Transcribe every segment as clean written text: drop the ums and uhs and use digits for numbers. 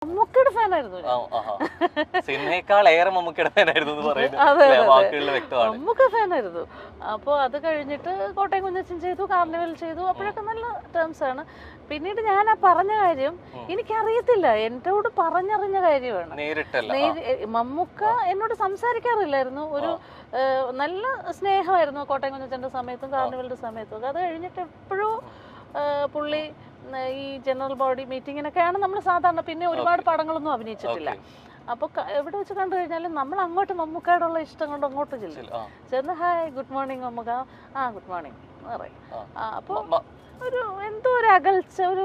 മമ്മൂക്കയുടെ ഫാനായിരുന്നു സിനിമയെക്കാളേറെ മമ്മൂക്കയുടെ ഫാനായിരുന്നു മമ്മൂക്ക ഫാനായിരുന്നു. അപ്പോൾ അത് കഴിഞ്ഞിട്ട് കോട്ടയം കുഞ്ഞച്ചൻ ചെയ്തു, കാർണിവൽ ചെയ്തു. അപ്പോഴൊക്കെ നല്ല ടേംസ് ആണ്. പിന്നീട് ഞാൻ ആ പറഞ്ഞ കാര്യം എനിക്കറിയത്തില്ല, എന്നോട് പറഞ്ഞറിഞ്ഞ കാര്യമാണ്. മമ്മൂക്ക എന്നോട് സംസാരിക്കാറില്ലായിരുന്നു. ഒരു നല്ല സ്നേഹമായിരുന്നു കോട്ടയം കുഞ്ഞച്ചന്റെ സമയത്തും കാർണിവലിന്റെ സമയത്തും. അത് കഴിഞ്ഞിട്ട് എപ്പോഴും പുള്ളി ഈ ജനറൽ ബോഡി മീറ്റിങ്ങിനൊക്കെയാണ് നമ്മൾ സാധാരണ. പിന്നെ ഒരുപാട് പടങ്ങളൊന്നും അഭിനയിച്ചിട്ടില്ല. അപ്പൊ എവിടെ വെച്ച് കണ്ടു കഴിഞ്ഞാലും നമ്മൾ അങ്ങോട്ട് മമ്മൂക്കയോടുള്ള ഇഷ്ടം കൊണ്ട് അങ്ങോട്ട് ചെന്ന് ഹായ് ഗുഡ് മോർണിംഗ് മമ്മൂക്ക, ആ ഗുഡ് മോർണിംഗ് പറയും. അപ്പൊ ഒരു എന്തോ ഒരു അകൽച്ച, ഒരു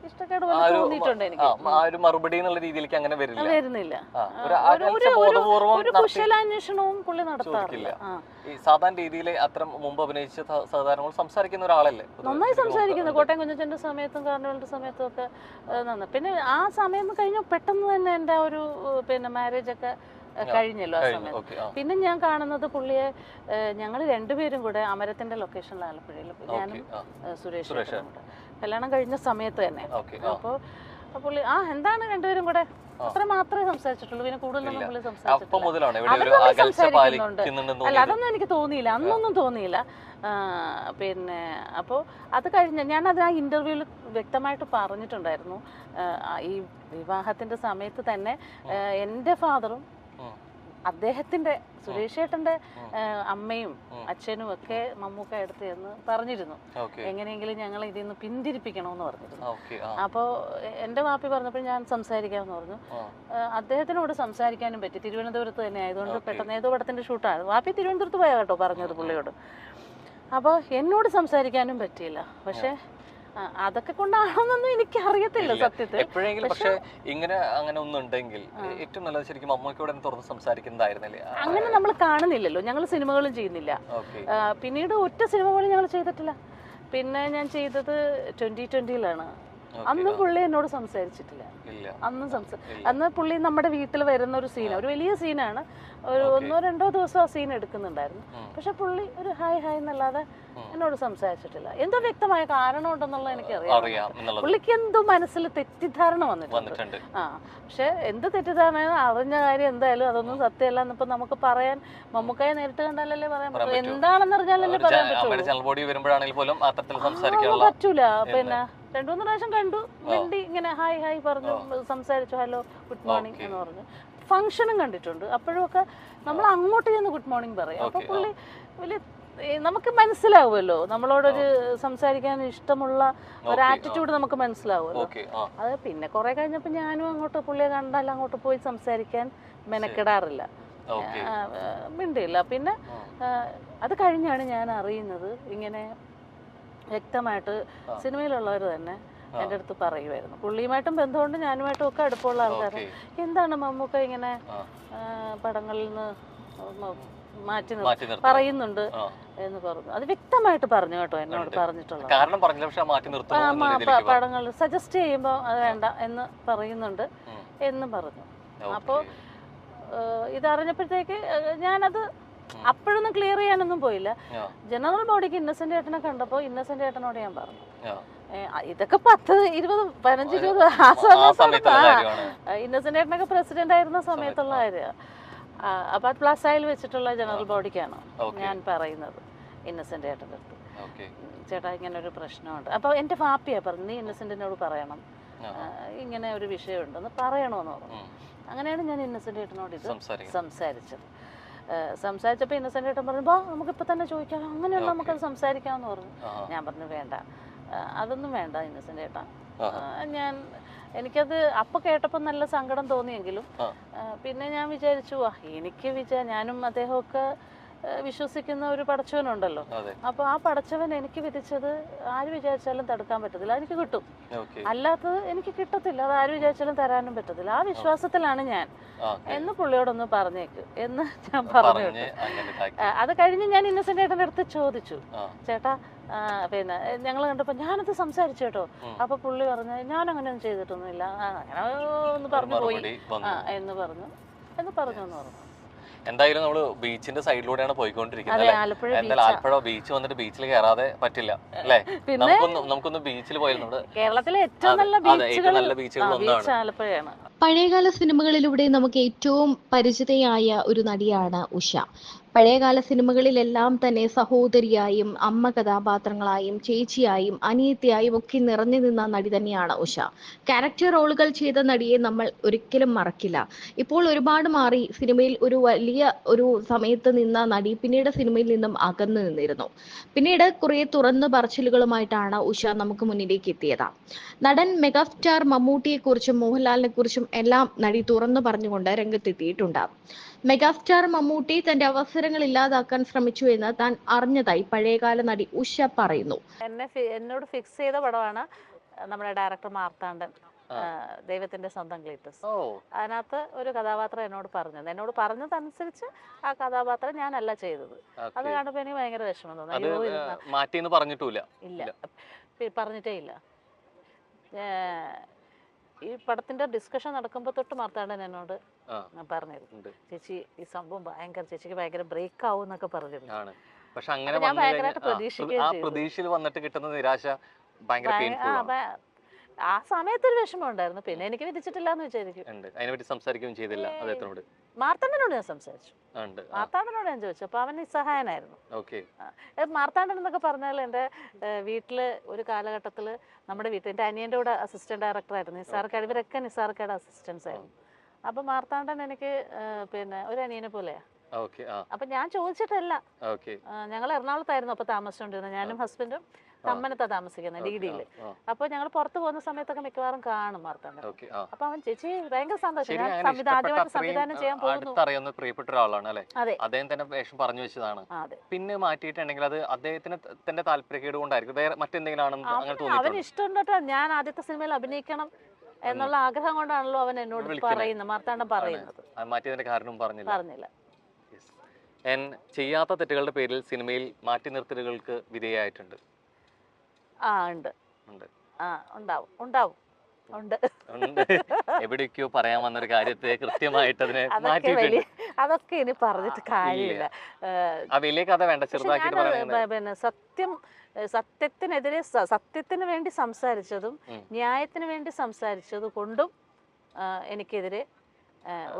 ഇഷ്ടക്കേട് പോലെ തോന്നിയിട്ടുണ്ട് എനിക്ക്. മറുപടി എന്നുള്ള രീതിയിലേക്ക് അങ്ങനെ വരുന്നില്ല. ഒരു കുശലാന്വേഷണവും പുള്ളി നടത്താറില്ല. സാധാരണ രീതിയിൽ അത്ര മുമ്പ് അഭിനയിച്ച സാധാരണ സംസാരിക്കുന്ന ഒരാളല്ലേ, നന്നായി സംസാരിക്കുന്നു. കോട്ടയം കുഞ്ഞച്ചന്റെ സമയത്തും കാർണിവലിന്റെ സമയത്തും ഒക്കെ നന്നായി. പിന്നെ ആ സമയം കഴിഞ്ഞ പെട്ടെന്ന് തന്നെ എന്റെ ഒരു മാരേജ് ഒക്കെ കഴിഞ്ഞല്ലോ ആ സമയത്ത്. പിന്നെ ഞാൻ കാണുന്നത് പുള്ളിയെ ഞങ്ങൾ രണ്ടുപേരും കൂടെ അമരത്തിന്റെ ലൊക്കേഷനിൽ ആലപ്പുഴയിൽ, ഞാനും സുരേഷ് കല്യാണം കഴിഞ്ഞ സമയത്ത് തന്നെ. അപ്പൊ പുള്ളി എന്താണ് രണ്ടുപേരും കൂടെ അത്ര മാത്രമേ സംസാരിച്ചിട്ടുള്ളൂ. പിന്നെ കൂടുതലൊന്നും പുള്ളി സംസാരിക്കുന്നുണ്ട്. അല്ല, അതൊന്നും എനിക്ക് തോന്നിയില്ല, അന്നൊന്നും തോന്നിയില്ല. പിന്നെ അപ്പോൾ അത് കഴിഞ്ഞ് ഞാനത് ആ ഇന്റർവ്യൂവിൽ വ്യക്തമായിട്ട് പറഞ്ഞിട്ടുണ്ടായിരുന്നു. ഈ വിവാഹത്തിന്റെ സമയത്ത് തന്നെ എൻ്റെ ഫാദറും അദ്ദേഹത്തിന്റെ സുരേഷ് ഏട്ടന്റെ അമ്മയും അച്ഛനും ഒക്കെ മമ്മൂക്ക എടുത്ത് എന്ന് പറഞ്ഞിരുന്നു. എങ്ങനെയെങ്കിലും ഞങ്ങൾ ഇതിൽ നിന്ന് പിന്തിരിപ്പിക്കണമെന്ന് പറഞ്ഞിരുന്നു. അപ്പോൾ എൻ്റെ വാപ്പി പറഞ്ഞപ്പോൾ ഞാൻ സംസാരിക്കാമെന്ന് പറഞ്ഞു. അദ്ദേഹത്തിനോട് സംസാരിക്കാനും പറ്റി. തിരുവനന്തപുരത്ത് തന്നെ ആയതുകൊണ്ട് പെട്ടെന്ന് ഏതോ പടത്തിന്റെ ഷൂട്ടാണ്. വാപ്പി തിരുവനന്തപുരത്ത് പോയാ കേട്ടോ പറഞ്ഞത് പുള്ളിയോട്. അപ്പോൾ എന്നോട് സംസാരിക്കാനും പറ്റിയില്ല. പക്ഷെ അതൊക്കെ കൊണ്ടാണെന്നൊന്നും എനിക്ക് അറിയത്തില്ല സത്യത്തിൽ. എപ്പോഴെങ്കിലും പക്ഷെ ഇങ്ങനെ അങ്ങനെ ഒന്നുണ്ടെങ്കിൽ ഏറ്റവും നല്ലത് ശരിക്കും മമ്മൂക്കയോട് തുറന്ന് സംസാരിക്കുന്നതായിരുന്നല്ലേ. അങ്ങനെ നമ്മൾ കാണുന്നില്ലല്ലോ, ഞങ്ങൾ സിനിമകളും ചെയ്യുന്നില്ല. പിന്നീട് ഒറ്റ സിനിമ പോലും ഞങ്ങൾ ചെയ്തിട്ടില്ല. പിന്നെ ഞാൻ ചെയ്തത് 2020-ലാണ്. അന്നും പുള്ളി എന്നോട് സംസാരിച്ചിട്ടില്ല. അന്ന് പുള്ളി നമ്മുടെ വീട്ടിൽ വരുന്ന ഒരു സീൻ, ഒരു വലിയ സീനാണ്. ഒരു 1-2 ദിവസം ആ സീൻ എടുക്കുന്നുണ്ടായിരുന്നു. പക്ഷെ പുള്ളി ഒരു ഹായ് ഹായ് എന്നല്ലാതെ എന്നോട് സംസാരിച്ചിട്ടില്ല. എന്തോ വ്യക്തമായ കാരണം ഉണ്ടെന്നുള്ള എനിക്കറിയാം. പുള്ളിക്ക് എന്തോ മനസ്സിൽ തെറ്റിദ്ധാരണ വന്നിട്ടുണ്ട്. പക്ഷെ എന്ത് തെറ്റിദ്ധാരണ, അറിഞ്ഞ കാര്യം എന്തായാലും അതൊന്നും സത്യമല്ല എന്നിപ്പോ നമുക്ക് പറയാൻ, മമ്മൂക്കയെ നേരിട്ട് കണ്ടാലല്ലേ പറയാൻ പറ്റും. എന്താണെന്ന് അറിഞ്ഞാലല്ലേ പറയാൻ പറ്റൂല. പിന്നെ 2-3 പ്രാവശ്യം കണ്ടു, വേണ്ടി ഇങ്ങനെ ഹായ് ഹായ് പറഞ്ഞു, സംസാരിച്ചു, ഹലോ ഗുഡ് മോർണിംഗ് എന്ന് പറഞ്ഞു. ഫംഗ്ഷനും കണ്ടിട്ടുണ്ട്. അപ്പോഴും ഒക്കെ നമ്മൾ അങ്ങോട്ട് ചെന്ന് ഗുഡ് മോർണിംഗ് പറയും. അപ്പൊ പുള്ളി വലിയ നമുക്ക് മനസ്സിലാവുമല്ലോ, നമ്മളോടൊരു സംസാരിക്കാൻ ഇഷ്ടമുള്ള ഒരു ആറ്റിറ്റ്യൂഡ് നമുക്ക് മനസ്സിലാവുമല്ലോ. അത് പിന്നെ കുറെ കഴിഞ്ഞപ്പോ ഞാനും അങ്ങോട്ട് പുള്ളിയെ കണ്ടാൽ അങ്ങോട്ട് പോയി സംസാരിക്കാൻ മെനക്കെടാറില്ല, മിണ്ടില്ല. പിന്നെ അത് കഴിഞ്ഞാണ് ഞാൻ അറിയുന്നത്, ഇങ്ങനെ വ്യക്തമായിട്ട് സിനിമയിലുള്ളവർ തന്നെ എൻ്റെ അടുത്ത് പറയുമായിരുന്നു. പുള്ളിയുമായിട്ടും ബന്ധമുണ്ട്, ഞാനുമായിട്ടും ഒക്കെ അടുപ്പമുള്ള ആൾക്കാർ. എന്താണ് മമ്മൂക്ക ഇങ്ങനെ പടങ്ങളിൽ നിന്ന് മാറ്റി പറയുന്നുണ്ട് എന്ന് പറഞ്ഞു. അത് വ്യക്തമായിട്ട് പറഞ്ഞു കേട്ടോ, എന്നോട് പറഞ്ഞിട്ടുള്ളത്. പടങ്ങൾ സജസ്റ്റ് ചെയ്യുമ്പോൾ അത് വേണ്ട എന്ന് പറയുന്നുണ്ട് എന്ന് പറഞ്ഞു. അപ്പോൾ ഇതറിഞ്ഞപ്പോഴത്തേക്ക് ഞാനത് അപ്പോഴൊന്നും ക്ലിയർ ചെയ്യാനൊന്നും പോയില്ല. ജനറൽ ബോഡിക്ക് ഇന്നസെന്റ് ഏട്ടനെ കണ്ടപ്പോൾ ഇന്നസെന്റ് ഏട്ടനോട് ഞാൻ പറഞ്ഞു, ഇതൊക്കെ 10-15-20 ആ സമയത്ത് ഇന്നസെന്റ് ഏട്ടനൊക്കെ പ്രസിഡന്റ് ആയിരുന്ന സമയത്തുള്ള കാര്യമാണ്. അപ്പൊ അത് പ്ലാസയിൽ വെച്ചിട്ടുള്ള ജനറൽ ബോഡിക്കാണ് ഞാൻ പറയുന്നത് ഇന്നസെന്റ് ഏട്ടൻ്റെ അടുത്ത്. ചേട്ടാ ഇങ്ങനെ ഒരു പ്രശ്നമുണ്ട്. അപ്പൊ എന്റെ വാപ്പിയാ പറഞ്ഞു, നീ ഇന്നസെന്റിനോട് പറയണം, ഇങ്ങനെ ഒരു വിഷയമുണ്ടെന്ന് പറയണമെന്ന് പറഞ്ഞു. അങ്ങനെയാണ് ഞാൻ ഇന്നസെന്റ് ഏട്ടനോട് ഇത് സംസാരിച്ചപ്പോൾ ഇന്നസെന്റ് ഏട്ടൻ പറഞ്ഞു, നമുക്കിപ്പോൾ തന്നെ ചോദിക്കാം, അങ്ങനെയുള്ള നമുക്കത് സംസാരിക്കാമെന്ന് പറഞ്ഞു. ഞാൻ പറഞ്ഞു വേണ്ട, അതൊന്നും വേണ്ട ഇന്നസെന്റ് ഏട്ടാ. എനിക്കത് അപ്പൊ കേട്ടപ്പോൾ നല്ല സങ്കടം തോന്നിയെങ്കിലും പിന്നെ ഞാൻ വിചാരിച്ചു, ഞാനും അദ്ദേഹമൊക്കെ വിശ്വസിക്കുന്ന ഒരു പടച്ചവനുണ്ടല്ലോ. അപ്പൊ ആ പടച്ചവൻ എനിക്ക് വിധിച്ചത് ആര് വിചാരിച്ചാലും തടുക്കാൻ പറ്റത്തില്ല, എനിക്ക് കിട്ടും. അല്ലാത്തത് എനിക്ക് കിട്ടത്തില്ല, അത് ആര് വിചാരിച്ചാലും തരാനും പറ്റത്തില്ല. ആ വിശ്വാസത്തിലാണ് ഞാൻ എന്ന് പുള്ളിയോടൊന്ന് പറഞ്ഞേക്ക് എന്ന് ഞാൻ പറഞ്ഞു. അത് കഴിഞ്ഞ് ഞാൻ ഇന്നസെന്റ് ഏട്ടൻ്റെ അടുത്ത് ചോദിച്ചു, ചേട്ടാ പിന്നെ ഞങ്ങൾ കണ്ടപ്പോ ഞാനത് സംസാരിച്ചു കേട്ടോ. അപ്പൊ പുള്ളി പറഞ്ഞു, ഞാൻ അങ്ങനെ ഒന്നും ചെയ്തിട്ടൊന്നുമില്ല, അങ്ങനെ ഒന്ന് പറഞ്ഞു പോയി എന്ന് പറഞ്ഞു. എന്തായാലും നമ്മള് ബീച്ചിന്റെ സൈഡിലൂടെയാണ് പോയിക്കൊണ്ടിരിക്കുന്നത് അതെ, അല്ലേ? ആലപ്പുഴ എന്തായാലും ആലപ്പുഴ ബീച്ച് വന്നിട്ട് ബീച്ചിൽ കയറാതെ പറ്റില്ല അല്ലേ? പിന്നെ നമുക്കൊന്ന് ബീച്ചിൽ പോയിരുന്നു. കേരളത്തിലെ ഏറ്റവും നല്ല ഏറ്റവും നല്ല ബീച്ചുകളിൽ ഒന്നാണ് ബീച്ച് ആലപ്പുഴയാണ്. പഴയകാല സിനിമകളിലൂടെ നമുക്ക് ഏറ്റവും പരിചിതയായ ഒരു നടിയാണ് ഉഷ. പഴയകാല സിനിമകളിലെല്ലാം തന്നെ സഹോദരിയായും അമ്മ കഥാപാത്രങ്ങളായും ചേച്ചിയായും അനിയത്തിയായും ഒക്കെ നിറഞ്ഞു നിന്ന നടി തന്നെയാണ് ഉഷ. ക്യാരക്ടർ റോളുകൾ ചെയ്ത നടിയെ നമ്മൾ ഒരിക്കലും മറക്കില്ല. ഇപ്പോൾ ഒരുപാട് മാറി. സിനിമയിൽ ഒരു വലിയ ഒരു സമയത്ത് നിന്ന നടി പിന്നീട് സിനിമയിൽ നിന്നും അകന്നു നിന്നിരുന്നു. പിന്നീട് കുറെ തുറന്നു പറച്ചിലുകളുമായിട്ടാണ് ഉഷ നമുക്ക് മുന്നിലേക്ക് എത്തിയത്. നടൻ മെഗാസ്റ്റാർ മമ്മൂട്ടിയെക്കുറിച്ചും മോഹൻലാലിനെ കുറിച്ചും എല്ലാം നടി തുറന്നു പറഞ്ഞുകൊണ്ട് രംഗത്തെത്തിയിട്ടുണ്ട്. മെഗാസ്റ്റാർ മമ്മൂട്ടി തന്റെ അവസരങ്ങൾ ഇല്ലാതാക്കാൻ ശ്രമിച്ചു എന്ന് താൻ അറിഞ്ഞതായി പഴയകാല നടി ഉഷ പറയുന്നു. എന്നോട് ഫിക്സ് ചെയ്ത പടമാണ് നമ്മുടെ ഡയറക്ടർ മാർത്താണ്ഡൻ, ദൈവത്തിന്റെ സ്വന്തം ക്ലീറ്റസ്. അതിനകത്ത് ഒരു കഥാപാത്രം എന്നോട് പറഞ്ഞതനുസരിച്ച് ആ കഥാപാത്രം ഞാനല്ല ചെയ്തത്. അത് കാണുമ്പോൾ എനിക്ക് ഭയങ്കര വിഷമം തോന്നി. ഇല്ല, പറഞ്ഞിട്ടേ ഇല്ല. ഈ പടത്തിന്റെ ഡിസ്കഷൻ നടക്കുമ്പോൾ തൊട്ട് മാർത്താണ്ഡൻ എന്നോട് പറഞ്ഞിരുന്നു, ചേച്ചി ഈ സംഭവം ചേച്ചിക്ക് ഭയങ്കര ബ്രേക്ക് ആവും എന്നൊക്കെ പറഞ്ഞിരുന്നു. പക്ഷെ അങ്ങനെ ഞാൻ ഭയങ്കരമായിട്ട് പ്രതീക്ഷയിൽ വന്നിട്ട് കിട്ടുന്ന നിരാശ ഭയങ്കര ആ സമയത്തൊരു വിഷമം ഉണ്ടായിരുന്നു. പിന്നെ എനിക്ക് വിധിച്ചിട്ടില്ല എന്ന് വിചാരിക്കും. അതിനെപ്പറ്റി സംസാരിക്കുകയും ചെയ്തില്ല അദ്ദേഹത്തിനോട്. മാർത്താണ്ഡനോട് ഞാൻ സംസാരിച്ചു. മാർത്താണ്ഡനോട് ഞാൻ ചോദിച്ചു. അപ്പൊ അവൻ നിസ്സഹായനായിരുന്നു. മാർത്താണ്ഡൻ എന്നൊക്കെ പറഞ്ഞാൽ എൻ്റെ വീട്ടില് ഒരു കാലഘട്ടത്തില് നമ്മുടെ വീട്ടിൽ എൻ്റെ അനിയൻ്റെ കൂടെ അസിസ്റ്റന്റ് ഡയറക്ടറായിരുന്നു. നിസാർക്കാട്, ഇവരൊക്കെ നിസാർക്കാട് അസിസ്റ്റൻസ് ആയിരുന്നു. അപ്പൊ മാർത്താണ്ഡൻ എനിക്ക് പിന്നെ ഒരു അനിയനെ പോലെയാ. അപ്പൊ ഞാൻ ചോദിച്ചിട്ടല്ല. ഞങ്ങൾ എറണാകുളത്തായിരുന്നു അപ്പൊ താമസിച്ചോണ്ടിരുന്നത്. ഞാനും ഹസ്ബൻഡും കമ്മനത്താ താമസിക്കുന്നത്, ഡിഗ്രിയില്. അപ്പൊ ഞങ്ങൾ പുറത്തു പോകുന്ന സമയത്തൊക്കെ മിക്കവാറും കാണും മാർത്താണ്ഡൻ. അപ്പൊ അവൻ ചേച്ചി ഭയങ്കര സന്തോഷം, ഞാൻ ആദ്യമായിട്ട് സംവിധാനം ചെയ്യാൻ പോകുന്നു. പ്രിയപ്പെട്ട ഒരാളാണ് അല്ലെ? അദ്ദേഹം തന്നെ വേഷം പറഞ്ഞു വെച്ചതാണ്. പിന്നെ മാറ്റിയിട്ടുണ്ടെങ്കിൽ അത് അദ്ദേഹത്തിന് തന്റെ താല്പര്യക്കേട് കൊണ്ടായിരിക്കും, വേറെ മറ്റെന്തെങ്കിലും. അവന് ഇഷ്ടമുണ്ടോ, ഞാൻ ആദ്യത്തെ സിനിമയിൽ അഭിനയിക്കണം എന്നുള്ള ആഗ്രഹം കൊണ്ടാണല്ലോ അവൻ എന്നോട് പറയുന്നത്, മാർത്താണ്ഡൻ പറയുന്നത്. മാറ്റിയതിന്റെ കാരണം പറഞ്ഞില്ല. ചെയ്യാത്ത തെറ്റുകളുടെ പേരിൽ സിനിമയിൽ മാറ്റി നിർത്തലുകൾക്ക് വിധേയമായിട്ടുണ്ട്. എവിടേക്കോ പറയാൻ വന്നൊരു കാര്യത്തെ കൃത്യമായിട്ട് അതിനെ അതൊക്കെ ഇനി പറഞ്ഞിട്ട് കാര്യമില്ല. പിന്നെ സത്യത്തിനെതിരെ സത്യത്തിന് വേണ്ടി സംസാരിച്ചതും ന്യായത്തിന് വേണ്ടി സംസാരിച്ചത് കൊണ്ടും എനിക്കെതിരെ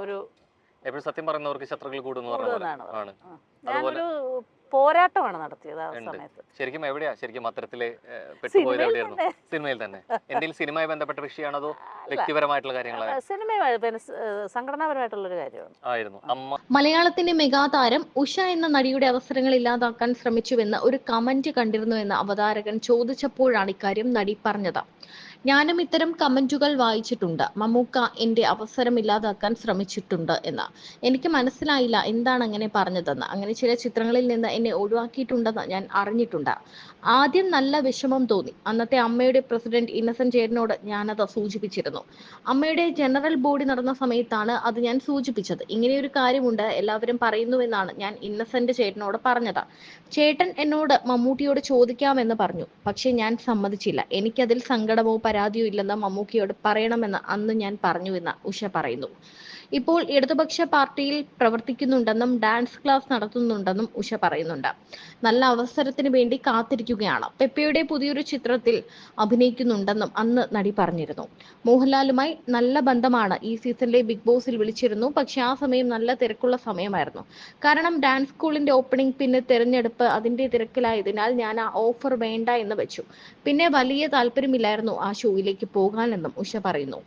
ഒരു സത്യം പറയുന്നവർക്ക് ശത്രുക്കൾ കൂടുന്നതാണ്. ഞാനൊരു പോരാട്ടമാണ് നടത്തിയത് ആ സമയത്ത്. ശരിക്കും എവിടെയാ അത്തരത്തില് പെട്ടുപോയത്? എവിടെയായിരുന്നു? സിനിമയിൽ തന്നെ. എന്തെങ്കിലും സിനിമയുമായി ബന്ധപ്പെട്ട വിഷയമാണോ അതോ വ്യക്തിപരമായിട്ടുള്ള കാര്യങ്ങളാണ്? സിനിമയുമായി സംഘടനാപരമായിട്ടുള്ള ഒരു കാര്യമാണ്. അമ്മ മലയാളത്തിന്റെ മെഗാതാരം ഉഷ എന്ന നടിയുടെ അവസരങ്ങൾ ഇല്ലാതാക്കാൻ ശ്രമിച്ചുവെന്ന് ഒരു കമന്റ് കണ്ടിരുന്നുവെന്ന് അവതാരകൻ ചോദിച്ചപ്പോഴാണ് ഇക്കാര്യം നടി പറഞ്ഞത്. ഞാനും ഇത്തരം കമന്റുകൾ വായിച്ചിട്ടുണ്ട്. മമ്മൂക്ക എന്റെ അവസരം ഇല്ലാതാക്കാൻ ശ്രമിച്ചിട്ടുണ്ട് എന്ന്. എനിക്ക് മനസ്സിലായില്ല എന്താണ് അങ്ങനെ പറഞ്ഞതെന്ന്. അങ്ങനെ ചില ചിത്രങ്ങളിൽ നിന്ന് എന്നെ ഒഴിവാക്കിയിട്ടുണ്ടെന്ന് ഞാൻ അറിഞ്ഞിട്ടുണ്ട്. ആദ്യം നല്ല വിഷമം തോന്നി. അന്നത്തെ അമ്മയുടെ പ്രസിഡന്റ് ഇന്നസെന്റ് ചേട്ടനോട് ഞാനത് സൂചിപ്പിച്ചിരുന്നു. അമ്മയുടെ ജനറൽ ബോഡി നടന്ന സമയത്താണ് അത് ഞാൻ സൂചിപ്പിച്ചത്. ഇങ്ങനെയൊരു കാര്യമുണ്ട്, എല്ലാവരും പറയുന്നുവെന്നാണ് ഞാൻ ഇന്നസെന്റ് ചേട്ടനോട് പറഞ്ഞത്. ചേട്ടൻ എന്നോട് മമ്മൂട്ടിയോട് ചോദിക്കാമെന്ന് പറഞ്ഞു. പക്ഷെ ഞാൻ സമ്മതിച്ചില്ല. എനിക്കതിൽ സങ്കടമോ പരാതിയോ ഇല്ലെന്ന് മമ്മൂക്കയോട് പറയണമെന്ന് അന്ന് ഞാൻ പറഞ്ഞുവെന്ന് ഉഷ പറയുന്നു. ഇപ്പോൾ ഇടതുപക്ഷ പാർട്ടിയിൽ പ്രവർത്തിക്കുന്നുണ്ടെന്നും ഡാൻസ് ക്ലാസ് നടത്തുന്നുണ്ടെന്നും ഉഷ പറയുന്നുണ്ട്. നല്ല അവസരത്തിന് വേണ്ടി കാത്തിരിക്കുകയാണ്. പെപ്പയുടെ പുതിയൊരു ചിത്രത്തിൽ അഭിനയിക്കുന്നുണ്ടെന്നും അന്ന് നടി പറഞ്ഞിരുന്നു. മോഹൻലാലുമായി നല്ല ബന്ധമാണ്. ഈ സീസണിലെ ബിഗ് ബോസിൽ വിളിച്ചിരുന്നു. പക്ഷെ ആ സമയം നല്ല തിരക്കുള്ള സമയമായിരുന്നു. കാരണം ഡാൻസ് സ്കൂളിന്റെ ഓപ്പണിംഗ്, പിന്നെ തെരഞ്ഞെടുപ്പ്, അതിന്റെ തിരക്കിലായതിനാൽ ഞാൻ ആ ഓഫർ വേണ്ട എന്ന് വെച്ചു. പിന്നെ വലിയ താല്പര്യമില്ലായിരുന്നു ആ ഷോയിലേക്ക് പോകാനെന്നും ഉഷ പറയുന്നു.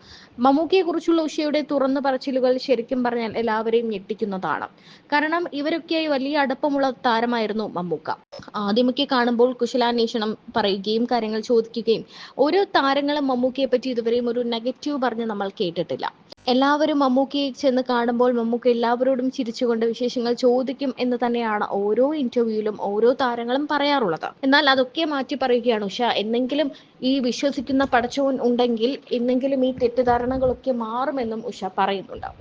മമ്മൂക്കയെ കുറിച്ചുള്ള ഉഷയുടെ തുറന്നു പറച്ചിലുകൾ ശരിക്കും പറഞ്ഞാൽ എല്ലാവരെയും ഞെട്ടിക്കുന്നതാണ്. കാരണം ഇവരൊക്കെയായി വലിയ അടുപ്പമുള്ള താരമായിരുന്നു മമ്മൂക്ക. ആദ്യമൊക്കെ കാണുമ്പോൾ കുശലാന്വേഷണം പറയുകയും കാര്യങ്ങൾ ചോദിക്കുകയും, ഓരോ താരങ്ങളും മമ്മൂക്കയെ പറ്റി ഇതുവരെയും ഒരു നെഗറ്റീവ് പറഞ്ഞ് നമ്മൾ കേട്ടിട്ടില്ല. എല്ലാവരും മമ്മൂക്കയെ ചെന്ന് കാണുമ്പോൾ മമ്മൂക്ക എല്ലാവരോടും ചിരിച്ചുകൊണ്ട് വിശേഷങ്ങൾ ചോദിക്കും എന്ന് തന്നെയാണ് ഓരോ ഇന്റർവ്യൂവിലും ഓരോ താരങ്ങളും പറയാറുള്ളത്. എന്നാൽ അതൊക്കെ മാറ്റി പറയുകയാണ് ഉഷ. എന്നെങ്കിലും ഈ വിശ്വസിക്കുന്ന പടച്ചവൻ ഉണ്ടെങ്കിൽ എന്നെങ്കിലും ഈ തെറ്റിദ്ധാരണകളൊക്കെ മാറുമെന്നും ഉഷ പറയുന്നുണ്ട്.